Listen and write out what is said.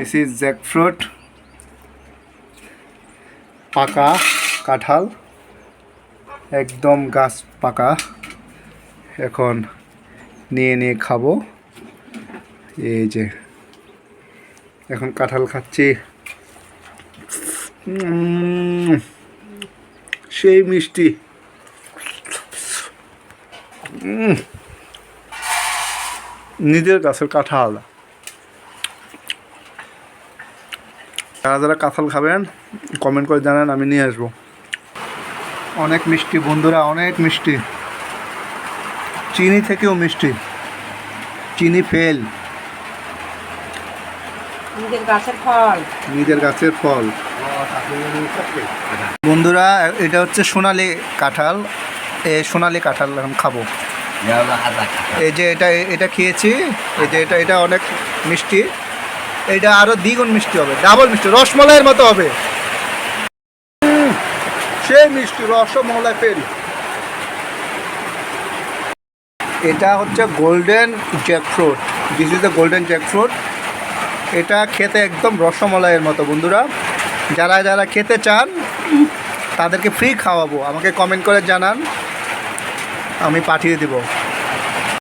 This is jackfruit, পাকা কাঁঠাল, একদম গাছ পাকা। এখন নিয়ে নিয়ে খাবো। এই যে এখন কাঁঠাল খাচ্ছি, সেই মিষ্টি। নিজের গাছের কাঁঠাল। যারা যারা কাঁঠাল খাবেন কমেন্ট করে জানান, আমি নিয়ে আসবো। অনেক মিষ্টি বন্ধুরা, অনেক মিষ্টি, চিনি থেকেও মিষ্টি, চিনি ফেল। নিজের গাছের ফল, নিজের গাছের ফল। বন্ধুরা এটা হচ্ছে সোনালি কাঁঠাল, এই সোনালি কাঁঠাল এখন খাবো। এই যে এটা খেয়েছি, এই যে এটা অনেক মিষ্টি, এটা আরো দ্বিগুণ মিষ্টি হবে, ডাবল মিষ্টি, রসমলাইয়ের মতো হবে। সেই মিষ্টি, রসমলাই ফেল। এটা হচ্ছে golden jackfruit, this is the golden jackfruit. এটা খেতে একদম রসমলাইয়ের মতো। বন্ধুরা যারা যারা খেতে চান তাদেরকে ফ্রি খাওয়াবো, আমাকে কমেন্ট করে জানান, আমি পাঠিয়ে দেবো।